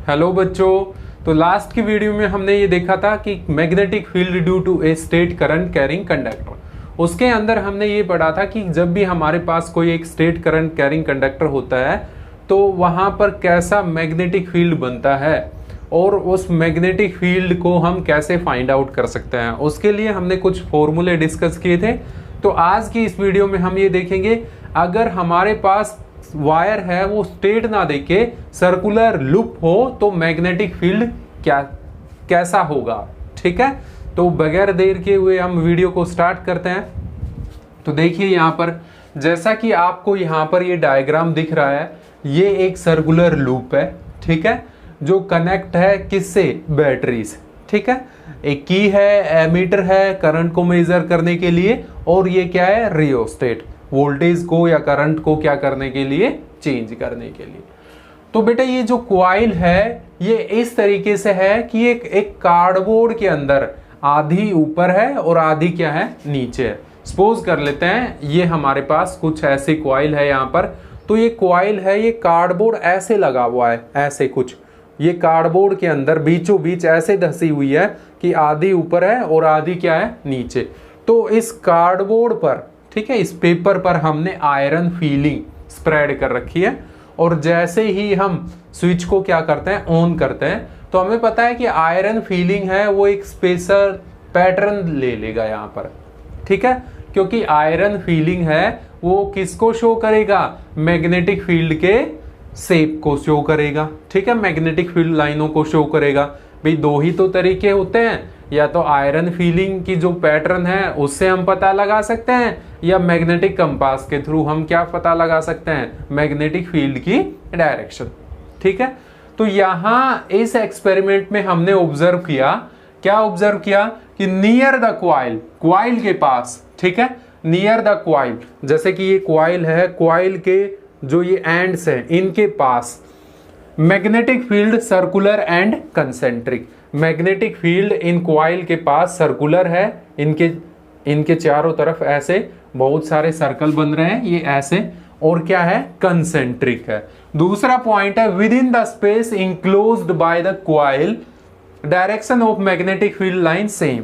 Hello बच्चों। तो last की वीडियो में हमने ये देखा था कि magnetic field due to a straight current carrying conductor. उसके अंदर हमने ये पढ़ा था कि जब भी हमारे पास कोई एक स्टेट करंट कैरिंग कंडक्टर होता है तो वहाँ पर कैसा मैग्नेटिक फील्ड बनता है और उस मैग्नेटिक फील्ड को हम कैसे फाइंड आउट कर सकते हैं। उसके लिए हमने कुछ फॉर्मूले डिस्कस किए थे। तो आज की इस वीडियो में हम ये देखेंगे, अगर हमारे पास वायर है वो स्ट्रेट ना देके सर्कुलर लूप हो तो मैग्नेटिक फील्ड कैसा होगा। ठीक है, तो बगैर देर के हुए हम वीडियो को स्टार्ट करते हैं। तो देखिए यहाँ पर, जैसा कि आपको यहाँ पर ये डायग्राम दिख रहा है, ये एक सर्कुलर लूप है। ठीक है, जो कनेक्ट है किससे? बैटरी से। ठीक है, एक की है, एमीटर है करंट को मेजर करने के लिए, और ये क्या है? रियोस्टेट, वोल्टेज को या करंट को क्या करने के लिए? चेंज करने के लिए। तो बेटा ये जो कॉइल है ये इस तरीके से है कि एक कार्डबोर्ड के अंदर आधी ऊपर है और आधी क्या है? नीचे है। सपोज कर लेते हैं ये हमारे पास कुछ ऐसे कॉइल है यहाँ पर। तो ये कॉइल है, ये कार्डबोर्ड ऐसे लगा हुआ है, ऐसे कुछ ये कार्डबोर्ड के अंदर बीचों बीच ऐसे धसी हुई है कि आधी ऊपर है और आधी क्या है? नीचे। तो इस कार्डबोर्ड पर, ठीक है, इस पेपर पर हमने आयरन फीलिंग स्प्रेड कर रखी है, और जैसे ही हम स्विच को क्या करते हैं? ऑन करते हैं, तो हमें पता है कि आयरन फीलिंग है वो एक स्पेशल पैटर्न ले लेगा यहाँ पर। ठीक है, क्योंकि आयरन फीलिंग है वो किसको शो करेगा? मैग्नेटिक फील्ड के शेप को शो करेगा। ठीक है, मैग्नेटिक फील्ड लाइनों को शो करेगा। भाई दो ही तो तरीके होते हैं, या तो आयरन फीलिंग की जो पैटर्न है उससे हम पता लगा सकते हैं, या मैग्नेटिक कंपास के थ्रू हम क्या पता लगा सकते हैं? मैग्नेटिक फील्ड की डायरेक्शन। ठीक है, तो यहाँ इस एक्सपेरिमेंट में हमने ऑब्जर्व किया, क्या ऑब्जर्व किया? कि नियर द क्वाइल, क्वाइल के पास, ठीक है, नियर द क्वाइल, जैसे कि ये क्वाइल है, क्वाइल के जो ये एंड्स हैं इनके पास magnetic field circular and concentric. Magnetic field इन क्वाइल के पास सर्कुलर है, इनके चारों तरफ ऐसे बहुत सारे सर्कल बन रहे हैं, ये ऐसे, और क्या है? कंसेंट्रिक है। दूसरा पॉइंट है with in the space enclosed by the coil direction of magnetic field line same.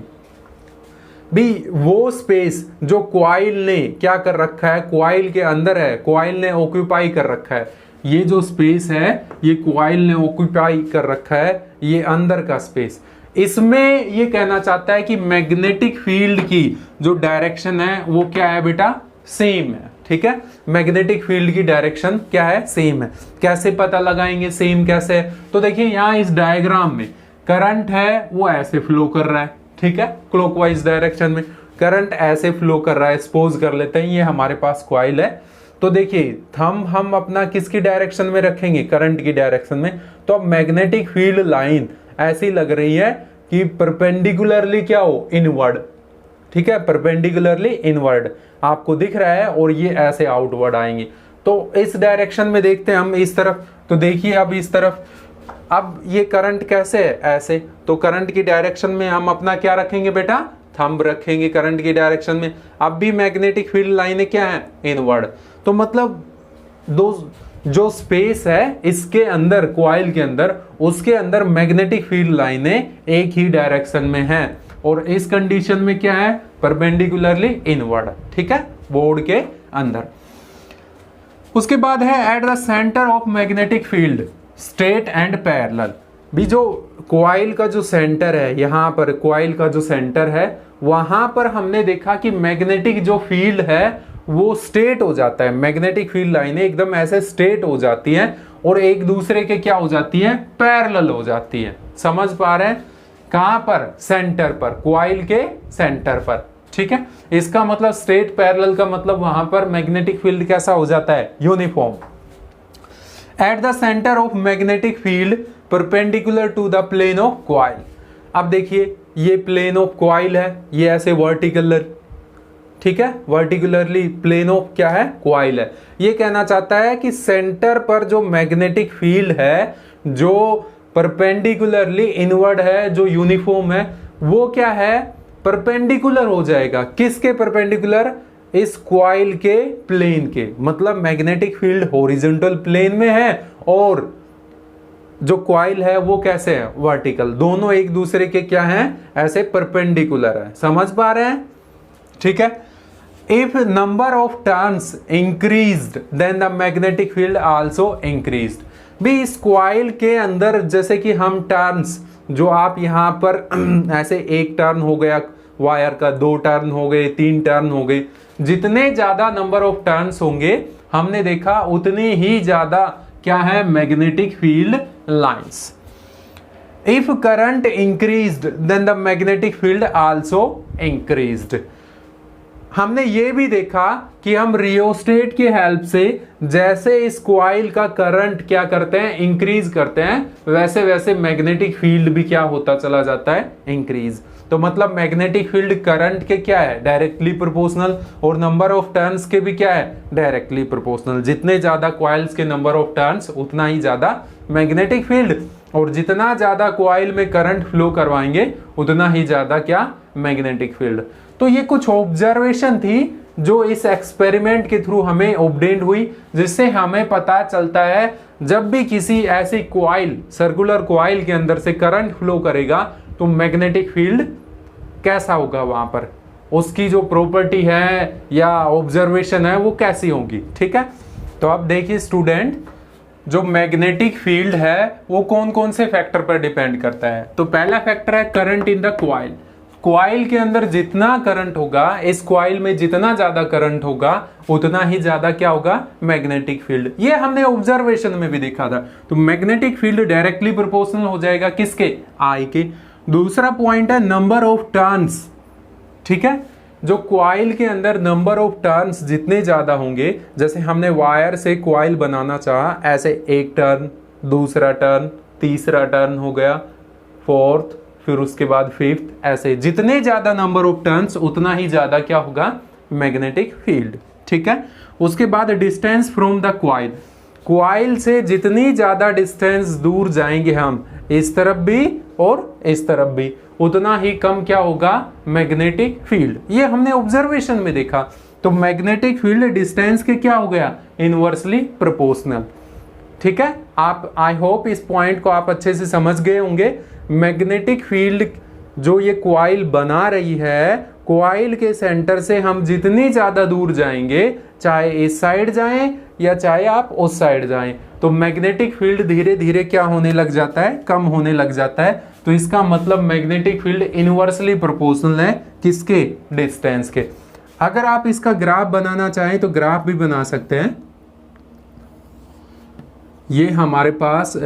भी वो स्पेस जो क्वाइल ने क्या कर रखा है? क्वाइल के अंदर है, क्वाइल ने ऑक्यूपाई कर रखा है। ये जो स्पेस है ये क्वाइल ने ऑक्यूपाई कर रखा है, ये अंदर का स्पेस। इसमें ये कहना चाहता है कि मैग्नेटिक फील्ड की जो डायरेक्शन है वो क्या है बेटा? सेम है। ठीक है, मैग्नेटिक फील्ड की डायरेक्शन क्या है? सेम है। कैसे पता लगाएंगे सेम कैसे? तो देखिए यहाँ इस डायग्राम में करंट है वो ऐसे फ्लो कर रहा है। ठीक है, क्लॉकवाइज डायरेक्शन में करंट ऐसे फ्लो कर रहा है। सपोज कर लेते हैं ये हमारे पास कॉइल है, तो देखिए थंब हम अपना किसकी डायरेक्शन में रखेंगे? करंट की डायरेक्शन में। तो अब मैग्नेटिक फील्ड लाइन ऐसी लग रही है कि परपेंडिकुलरली क्या हो? इनवर्ड। ठीक है, परपेंडिकुलरली इनवर्ड आपको दिख रहा है, और ये ऐसे आउटवर्ड आएंगे। तो इस डायरेक्शन में देखते हैं हम इस तरफ, तो देखिए अब इस तरफ, अब ये करंट कैसे है? ऐसे। तो करंट की डायरेक्शन में हम अपना क्या रखेंगे बेटा? थंब रखेंगे करंट की डायरेक्शन में। अब भी मैग्नेटिक फील्ड लाइनें क्या है? इनवर्ड। तो मतलब दो जो स्पेस है इसके अंदर, क्वाइल के अंदर, उसके अंदर मैग्नेटिक फील्ड लाइनें एक ही डायरेक्शन में हैं, और इस कंडीशन में क्या है? Perpendicularly inward. ठीक है, बोर्ड के अंदर। उसके बाद है eight the centre of magnetic field straight and parallel. भी जो क्वाइल का जो सेंटर है, यहाँ पर क्वाइल का जो सेंटर है, वहां पर हमने देखा कि मैग्नेटिक जो फील्ड है वो स्ट्रेट हो जाता है। मैग्नेटिक फील्ड लाइनें एकदम ऐसे स्ट्रेट हो जाती हैं और एक दूसरे के क्या हो जाती हैं? पैरेलल हो जाती हैं। समझ पा रहे हैं? कहां पर? सेंटर पर, क्वाइल के सेंटर पर। ठीक है, इसका मतलब स्ट्रेट पैरेलल का मतलब वहां पर मैग्नेटिक फील्ड कैसा हो जाता है? Uniform. At the centre of magnetic field perpendicular to the plane of coil. अब देखिए ये प्लेन ऑफ क्वाइल है, ये ऐसे वर्टिकुलर, ठीक है, वर्टिकुलरली प्लेन ऑफ क्या है? क्वाइल है। ये कहना चाहता है कि सेंटर पर जो मैग्नेटिक फील्ड है, जो परपेंडिकुलरली इनवर्ड है, जो यूनिफॉर्म है, वो क्या है? परपेंडिकुलर हो जाएगा। किसके परपेंडिकुलर? इस क्वाइल के प्लेन के। मतलब मैग्नेटिक फील्ड हॉरिजॉन्टल प्लेन में है और जो कॉइल है वो कैसे है, वर्टिकल, दोनों एक दूसरे के क्या हैं, ऐसे परपेंडिकुलर है। समझ पा रहे हैं? ठीक है। If number of turns increased then the magnetic field also increased. भी इस कॉइल के अंदर जैसे कि हम टर्न्स, जो आप यहां पर ऐसे एक टर्न हो गया वायर का, 2 टर्न हो गए, 3 टर्न हो गए, जितने ज्यादा नंबर ऑफ टर्न्स होंगे हमने देखा उतनी ही ज्यादा क्या है, magnetic field lines. If current increased then the magnetic field also increased. हमने ये भी देखा कि हम रियोस्टेट की हेल्प से जैसे इस कॉइल का करंट क्या करते हैं, इंक्रीज करते हैं, वैसे वैसे मैग्नेटिक फील्ड भी क्या होता चला जाता है, इंक्रीज। तो मतलब मैग्नेटिक फील्ड करंट के क्या है, डायरेक्टली प्रोपोर्शनल, और नंबर ऑफ टर्न्स के भी क्या है, डायरेक्टली प्रोपोर्शनल। जितने ज्यादा कॉइल्स के नंबर ऑफ टर्न्स उतना ही ज्यादा मैग्नेटिक फील्ड, और जितना ज्यादा कॉइल में करंट फ्लो करवाएंगे उतना ही ज्यादा क्या, मैग्नेटिक फील्ड। तो ये कुछ ऑब्जर्वेशन थी जो इस एक्सपेरिमेंट के थ्रू हमें ऑब्टेन्ड हुई, जिससे हमें पता चलता है जब भी किसी ऐसी कॉइल, सर्कुलर कॉइल के अंदर से करंट फ्लो करेगा तो मैग्नेटिक फील्ड कैसा होगा, वहां पर उसकी जो प्रॉपर्टी है या ऑब्जर्वेशन है वो कैसी होगी। ठीक है। तो अब देखिए स्टूडेंट, जो मैग्नेटिक फील्ड है वो कौन कौन से फैक्टर पर डिपेंड करता है। तो पहला फैक्टर है current in the coil. Coil के अंदर जितना करंट होगा, इस कॉइल में जितना ज्यादा करंट होगा उतना ही ज्यादा क्या होगा, मैग्नेटिक फील्ड। ये हमने ऑब्जर्वेशन में भी देखा था। तो मैग्नेटिक फील्ड डायरेक्टली प्रोपोर्शनल हो जाएगा किसके, आई के। दूसरा पॉइंट है नंबर ऑफ टर्न्स। ठीक है। जो कॉइल के अंदर नंबर ऑफ टर्न्स जितने ज्यादा होंगे, जैसे हमने वायर से कॉइल बनाना चाहा, ऐसे एक टर्न, दूसरा टर्न, तीसरा टर्न हो गया, फोर्थ, फिर उसके बाद फिफ्थ, ऐसे जितने ज्यादा नंबर ऑफ टर्न्स उतना ही ज्यादा क्या होगा, मैग्नेटिक फील्ड। ठीक है। उसके बाद distance from the coil. Coil से जितनी ज्यादा डिस्टेंस दूर जाएंगे हम, इस तरफ भी और इस तरफ भी, उतना ही कम क्या होगा, मैग्नेटिक फील्ड। ये हमने ऑब्जर्वेशन में देखा। तो मैग्नेटिक फील्ड डिस्टेंस के क्या हो गया, इनवर्सली प्रोपोर्शनल। ठीक है। आप, आई होप इस पॉइंट को आप अच्छे से समझ गए होंगे। मैग्नेटिक फील्ड जो ये कॉइल बना रही है, कॉइल के सेंटर से हम जितनी ज्यादा दूर जाएंगे, चाहे इस साइड जाएं या चाहे आप उस साइड जाएं, तो मैग्नेटिक फील्ड धीरे धीरे क्या होने लग जाता है, कम होने लग जाता है। तो इसका मतलब मैग्नेटिक फील्ड इनवर्सली प्रोपोर्शनल है किसके, डिस्टेंस के। अगर आप इसका ग्राफ बनाना चाहें तो ग्राफ भी बना सकते हैं। ये हमारे पास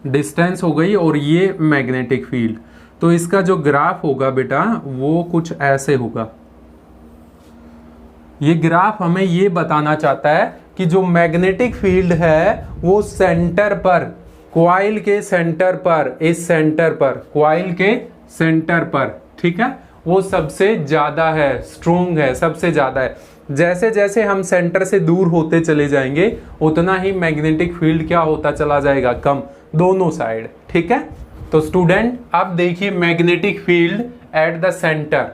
डिस्टेंस हो गई और ये मैग्नेटिक फील्ड। तो इसका जो ग्राफ होगा बेटा वो कुछ ऐसे होगा। ये ग्राफ हमें ये बताना चाहता है कि जो मैग्नेटिक फील्ड है वो सेंटर पर, कॉइल के सेंटर पर, इस सेंटर पर, कॉइल के सेंटर पर, ठीक है, वो सबसे ज्यादा है, स्ट्रोंग है, सबसे ज्यादा है। जैसे जैसे हम सेंटर से दूर होते चले जाएंगे उतना ही मैग्नेटिक फील्ड क्या होता चला जाएगा, कम, दोनों साइड। ठीक है। तो स्टूडेंट अब देखिए magnetic field at the centre,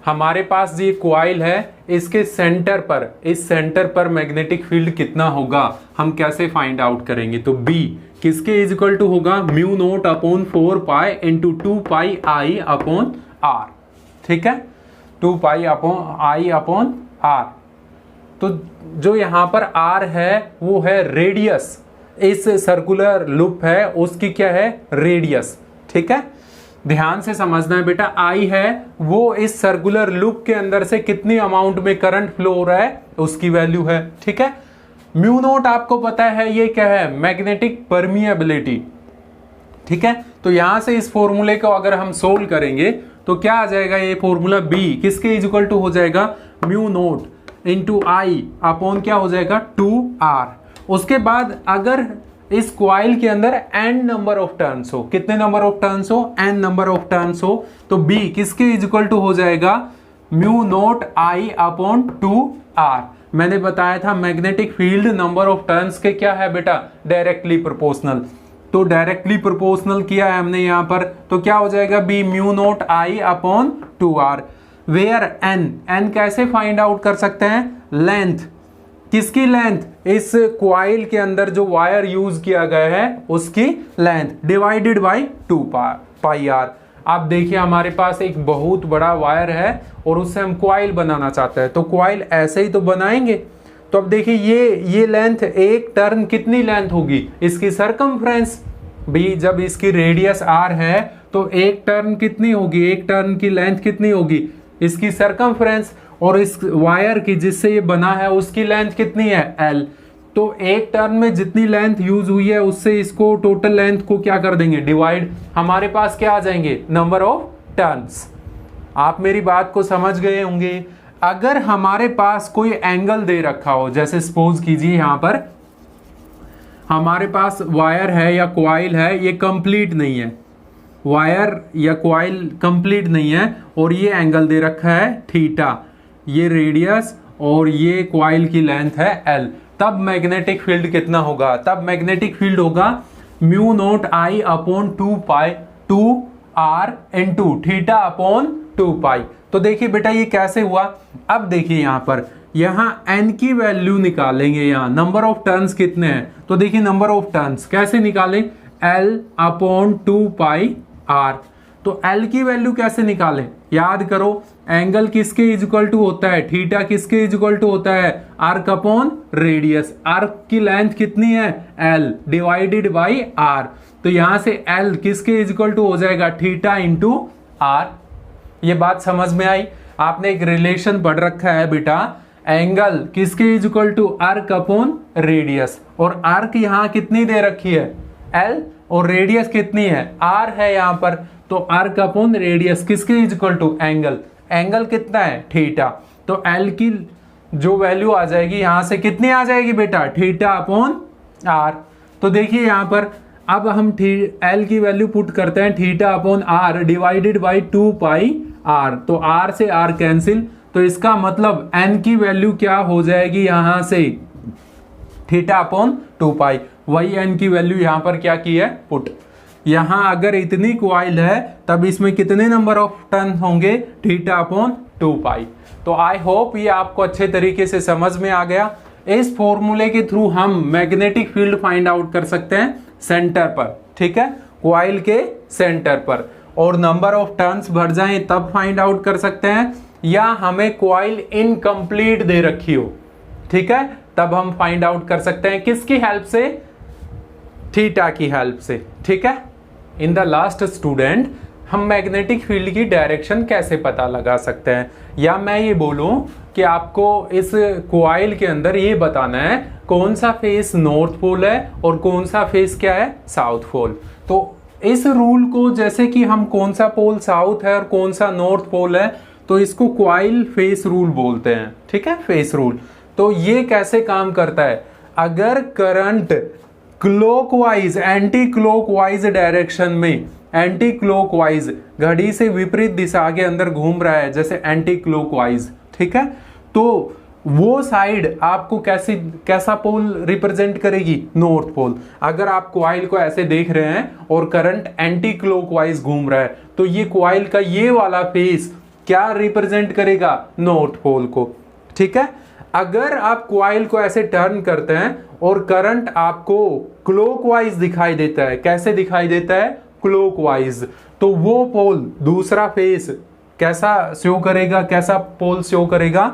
हमारे पास ये कॉइल है, इसके सेंटर पर, इस सेंटर पर मैग्नेटिक फील्ड कितना होगा, हम कैसे फाइंड आउट करेंगे। तो B किसके इज इक्वल टू होगा, mu naught upon 4 pi into 2 pi I upon R. ठीक है, 2 pi upon I upon R. तो जो यहां पर R है वो है रेडियस, इस सर्कुलर लूप है उसकी क्या है, रेडियस। ठीक है, ध्यान से समझना है बेटा। I है वो इस सर्कुलर लूप के अंदर से कितनी अमाउंट में करंट फ्लो हो रहा है उसकी वैल्यू है। ठीक है, म्यू नोट आपको पता है ये क्या है, मैग्नेटिक परमिएबिलिटी। ठीक है, तो यहां से इस फॉर्मूले को अगर हम सोल्व करेंगे तो क्या आ जाएगा, ये फॉर्मूला B किसके इज इक्वल टू हो जाएगा, म्यू नोट इंटू आई अपॉन क्या हो जाएगा 2R। उसके बाद अगर इस कॉइल के अंदर n नंबर ऑफ टर्न्स हो, कितने नंबर ऑफ टर्न्स हो, n नंबर ऑफ टर्न्स हो, तो B किसके इज इक्वल टू हो जाएगा, mu naught I upon 2R। मैंने बताया था magnetic field number of turns के क्या है बेटा, डायरेक्टली प्रोपोर्शनल। तो डायरेक्टली प्रोपोर्शनल किया है हमने यहां पर, तो क्या हो जाएगा B mu naught I upon 2R। Where n कैसे फाइंड आउट कर सकते हैं, लेंथ, किसकी लेंथ, इस क्वाइल के अंदर जो वायर यूज किया गया है उसकी length divided by 2 pi R. आप देखिए हमारे पास एक बहुत बड़ा वायर है और उससे हम क्वाइल बनाना चाहते हैं, तो क्वाइल ऐसे ही तो बनाएंगे। तो अब देखिए ये लेंथ, एक टर्न कितनी लेंथ होगी, इसकी सरकमफ्रेंस भी, जब इसकी रेडियस आर है तो एक टर्न कितनी होगी, एक टर्न की लेंथ कितनी होगी, इसकी सरकमफ्रेंस। और इस वायर की जिससे ये बना है उसकी लेंथ कितनी है, एल। तो एक टर्न में जितनी लेंथ यूज हुई है उससे इसको टोटल लेंथ को क्या कर देंगे, डिवाइड। हमारे पास क्या आ जाएंगे, नंबर ऑफ टर्न्स। आप मेरी बात को समझ गए होंगे। अगर हमारे पास कोई एंगल दे रखा हो, जैसे सपोज कीजिए यहां पर हमारे पास वायर है या क्वाइल है, ये कंप्लीट नहीं है, वायर या क्वाइल कंप्लीट नहीं है और ये एंगल दे रखा है थीटा, ये रेडियस और ये क्वाइल की लेंथ है एल, तब मैग्नेटिक फील्ड कितना होगा, तब मैग्नेटिक फील्ड होगा mu naught I upon 2 R into theta upon 2 pi. तो देखिए बेटा ये कैसे हुआ, अब देखिए यहां पर, यहां n की वैल्यू निकालेंगे, यहां नंबर ऑफ टर्न्स कितने हैं, तो देखिए नंबर ऑफ टर्न्स कैसे निकालें, l अपॉन 2 पाई r। तो l की वैल्यू कैसे निकालें, याद करो एंगल किसके इक्वल टू होता है, थीटा किसके इक्वल टू होता है, आर्क अपॉन रेडियस। आर्क की लेंथ कितनी है, l डिवाइडेड बाई r। तो यहां से l किसके इक्वल टू हो जाएगा, थीटा इंटू r। ये बात समझ में आई। आपने एक रिलेशन पढ़ रखा है बेटा, एंगल किसके equal to arc upon radius, और आर्क यहां कितनी दे रखी है, l, और रेडियस कितनी है, r है यहां पर। तो आर्क अपॉन रेडियस किसके इक्वल टू, एंगल, एंगल कितना है, थीटा। तो l की जो वैल्यू आ जाएगी यहां से कितनी आ जाएगी बेटा, थीटा अपॉन r। तो देखिए यहां पर अब हम l की वैल्यू पुट करते हैं, theta upon r divided by 2 pi r। तो r से r कैंसिल, तो इसका मतलब n की वैल्यू क्या हो जाएगी यहां से, थीटा अपॉन 2 पाई। वही n की वैल्यू यहां पर क्या की है, पुट। यहां अगर इतनी क्वाइल है तब इसमें कितने नंबर ऑफ टर्न होंगे, थीटा अपॉन 2 पाई। तो आई होप ये आपको अच्छे तरीके से समझ में आ गया। इस फॉर्मूले के थ्रू हम मैग्नेटिक फील्ड फाइंड आउट कर सकते हैं सेंटर पर, ठीक है, क्वाइल के सेंटर पर, और नंबर ऑफ टर्न्स बढ़ जाएं तब फाइंड आउट कर सकते हैं, या हमें क्वाइल इनकम्प्लीट दे रखी हो, ठीक है, तब हम फाइंड आउट कर सकते हैं किसकी हेल्प से, थीटा की हेल्प से, ठीक है। इन द लास्ट स्टूडेंट, हम मैग्नेटिक फील्ड की डायरेक्शन कैसे पता लगा सकते हैं, या मैं ये बोलूं कि आपको इस क्वाइल के अंदर ये बताना है कौन सा फेस नॉर्थ पोल है और कौन सा फेस क्या है, साउथ पोल। तो इस रूल को, जैसे कि हम कौन सा पोल साउथ है और कौन सा नॉर्थ पोल है, तो इसको क्वाइल फेस रूल बोलते हैं, ठीक है, फेस रूल। तो ये कैसे काम करता है, अगर current clockwise, anti clockwise direction में, एंटी क्लॉकवाइज घड़ी से विपरीत दिशा के अंदर घूम रहा है, जैसे एंटी क्लॉकवाइज, ठीक है, तो वो साइड आपको कैसा पोल रिप्रेजेंट करेगी, नॉर्थ पोल। अगर आप क्वाइल को ऐसे देख रहे हैं और करंट एंटी क्लॉकवाइज घूम रहा है, तो ये क्वाइल का ये वाला फेस क्या रिप्रेजेंट करेगा, नॉर्थ पोल को, ठीक है। अगर आप क्वाइल को ऐसे टर्न करते हैं और करंट आपको क्लॉकवाइज दिखाई देता है, कैसे दिखाई देता है, क्लॉकवाइज, तो वो पोल, दूसरा फेस कैसा शो करेगा, कैसा पोल शो करेगा,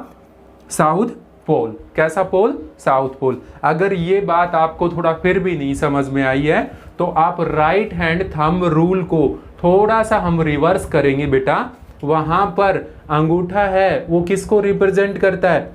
साउथ पोल। कैसा पोल, साउथ पोल। अगर ये बात आपको थोड़ा फिर भी नहीं समझ में आई है, तो आप राइट हैंड थंब रूल को थोड़ा सा हम रिवर्स करेंगे बेटा। वहां पर अंगूठा है वो किसको रिप्रेजेंट करता है,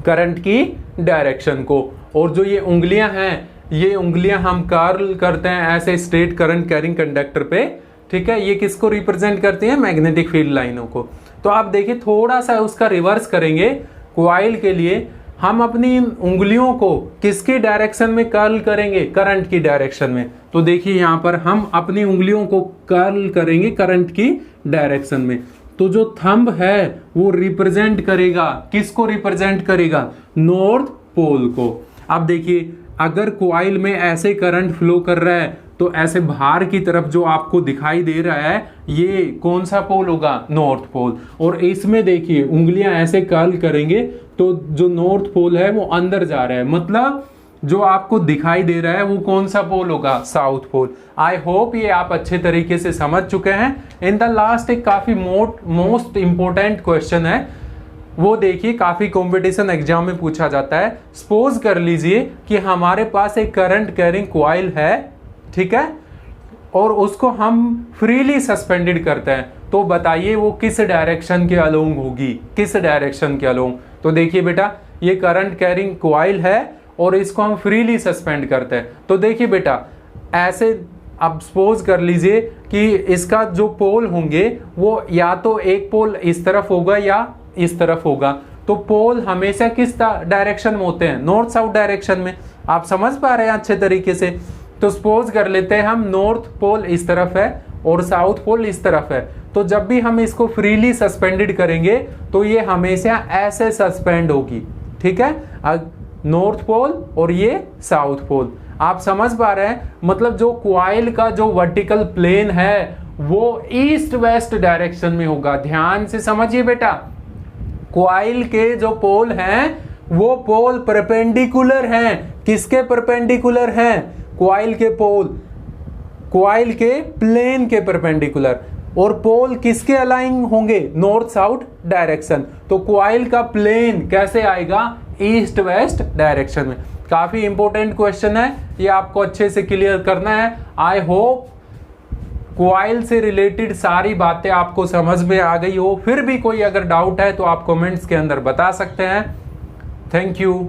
करंट की डायरेक्शन को, और जो ये उंगलियां हैं, ये उंगलियां हम कर्ल करते हैं ऐसे स्ट्रेट करंट कैरिंग कंडक्टर पे, ठीक है, ये किसको रिप्रेजेंट करती है, मैग्नेटिक फील्ड लाइनों को। तो आप देखिए थोड़ा सा उसका रिवर्स करेंगे, क्वाइल के लिए हम अपनी उंगलियों को किसकी डायरेक्शन में कर्ल करेंगे, करंट की डायरेक्शन में। तो देखिए यहां पर हम अपनी उंगलियों को कर्ल करेंगे करंट की डायरेक्शन में, तो जो थंब है वो रिप्रेजेंट करेगा, किसको रिप्रेजेंट करेगा, नॉर्थ पोल को। अब देखिए अगर क्वाइल में ऐसे करंट फ्लो कर रहा है तो ऐसे बाहर की तरफ जो आपको दिखाई दे रहा है ये कौन सा पोल होगा, नॉर्थ पोल। और इसमें देखिए उंगलियां ऐसे कर्ल करेंगे तो जो नॉर्थ पोल है वो अंदर जा रहा है, मतलब जो आपको दिखाई दे रहा है वो कौन सा पोल होगा, साउथ पोल। आई होप ये आप अच्छे तरीके से समझ चुके हैं। इन द लास्ट एक काफी मोस्ट इंपॉर्टेंट क्वेश्चन है, वो देखिए काफी कंपटीशन एग्जाम में पूछा जाता है। सपोज कर लीजिए कि हमारे पास एक करंट कैरिंग कॉइल है, ठीक है, और उसको हम फ्रीली सस्पेंडेड करते हैं, तो बताइए वो किस डायरेक्शन के अलोंग होगी, किस डायरेक्शन के अलोंग। तो देखिए बेटा ये करंट कैरिंग कॉइल है और इसको हम फ्रीली सस्पेंड करते हैं। तो देखिए बेटा ऐसे अब सपोज कर लीजिए कि इसका जो पोल होंगे वो या तो एक पोल इस तरफ होगा या इस तरफ होगा। तो पोल हमेशा किस डायरेक्शन में होते हैं, नॉर्थ साउथ डायरेक्शन में। आप समझ पा रहे हैं अच्छे तरीके से। तो सपोज कर लेते हैं हम नॉर्थ पोल इस तरफ है और साउथ पोल इस तरफ है। तो जब भी हम इसको फ्रीली सस्पेंडेड करेंगे तो ये हमेशा ऐसे सस्पेंड होगी, ठीक है, नॉर्थ पोल और ये साउथ पोल। आप समझ पा रहे हैं, मतलब जो कॉइल का जो वर्टिकल प्लेन है वो ईस्ट वेस्ट डायरेक्शन में होगा। ध्यान से समझिए बेटा, कॉइल के जो पोल हैं वो पोल परपेंडिकुलर हैं। किसके परपेंडिकुलर हैं, कॉइल के पोल कॉइल के प्लेन के परपेंडिकुलर। और पोल किसके अलाइन होंगे, नॉर्थ साउथ डायरेक्शन। तो कॉइल का प्लेन कैसे आएगा, ईस्ट वेस्ट डायरेक्शन में। काफी इंपॉर्टेंट क्वेश्चन है, ये आपको अच्छे से क्लियर करना है। आई होप कॉइल से रिलेटेड सारी बातें आपको समझ में आ गई हो। फिर भी कोई अगर डाउट है तो आप कमेंट्स के अंदर बता सकते हैं। Thank you.